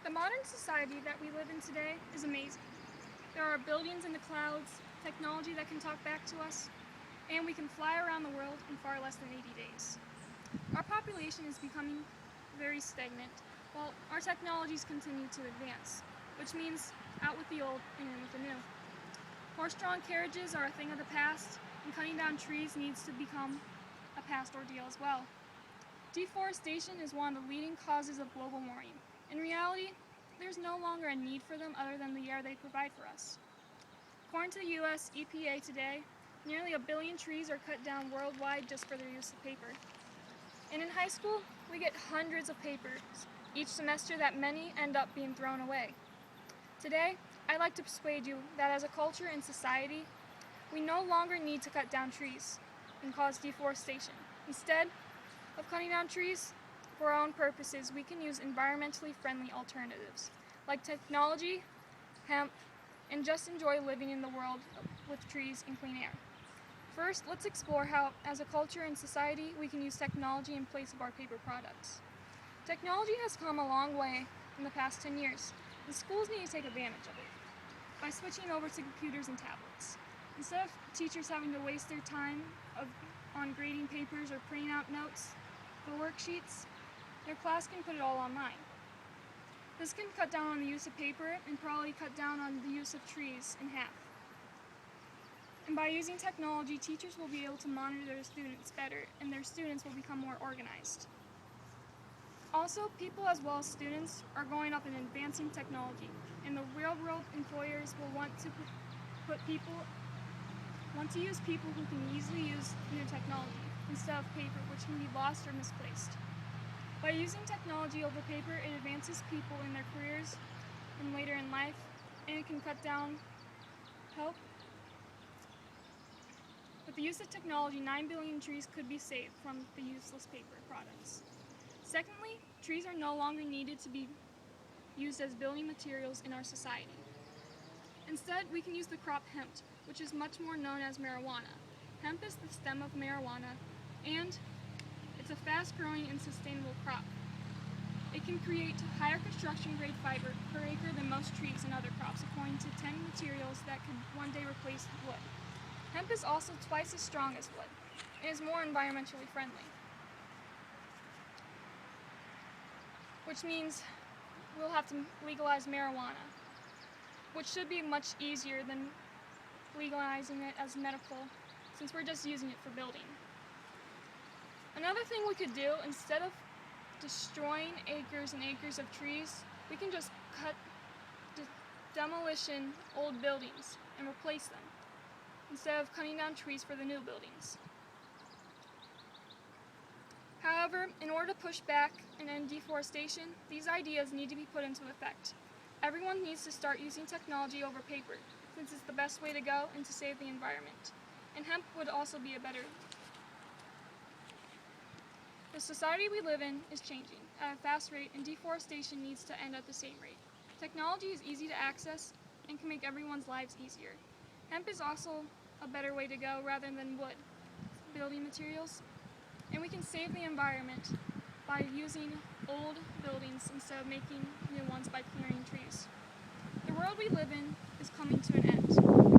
The modern society that we live in today is amazing. There are buildings in the clouds, technology that can talk back to us, and we can fly around the world in far less than 80 days. Our population is becoming very stagnant, while our technologies continue to advance, which means out with the old and in with the new. Horse-drawn carriages are a thing of the past, and cutting down trees needs to become a past ordeal as well. Deforestation is one of the leading causes of global warming. In reality, there's no longer a need for them other than the air they provide for us. According to the U.S. EPA today, nearly 1 billion trees are cut down worldwide just for their use of paper. And in high school, we get hundreds of papers each semester that many end up being thrown away. Today, I'd like to persuade you that as a culture and society, we no longer need to cut down trees and cause deforestation. Instead of cutting down trees for our own purposes, we can use environmentally friendly alternatives like technology, hemp, and just enjoy living in the world with trees and clean air. First, let's explore how, as a culture and society, we can use technology in place of our paper products. Technology has come a long way in the past 10 years, and schools need to take advantage of it by switching over to computers and tablets. Instead of teachers having to waste their time on grading papers or printing out notes for worksheets, their class can put it all online. This can cut down on the use of paper and probably cut down on the use of trees in half. And by using technology, teachers will be able to monitor their students better, and their students will become more organized. Also, people as well as students are going up in advancing technology, and the real-world employers will want to use people who can easily use new technology instead of paper, which can be lost or misplaced. By using technology over paper, it advances people in their careers and later in life, and it can cut down help. With the use of technology, 9 billion trees could be saved from the useless paper products. Secondly, trees are no longer needed to be used as building materials in our society. Instead, we can use the crop hemp, which is much more known as marijuana. Hemp is the stem of marijuana, and it's a fast-growing and sustainable crop. It can create higher construction-grade fiber per acre than most trees and other crops, according to 10 materials that could one day replace wood. Hemp is also twice as strong as wood and is more environmentally friendly, which means we'll have to legalize marijuana, which should be much easier than legalizing it as medical, since we're just using it for building. Another thing we could do, instead of destroying acres and acres of trees, we can just demolition old buildings and replace them, instead of cutting down trees for the new buildings. However, in order to push back and end deforestation, these ideas need to be put into effect. Everyone needs to start using technology over paper, since it's the best way to go and to save the environment. And hemp would also be a better. The society we live in is changing at a fast rate, and deforestation needs to end at the same rate. Technology is easy to access and can make everyone's lives easier. Hemp is also a better way to go rather than wood building materials, and we can save the environment by using old buildings instead of making new ones by clearing trees. The world we live in is coming to an end.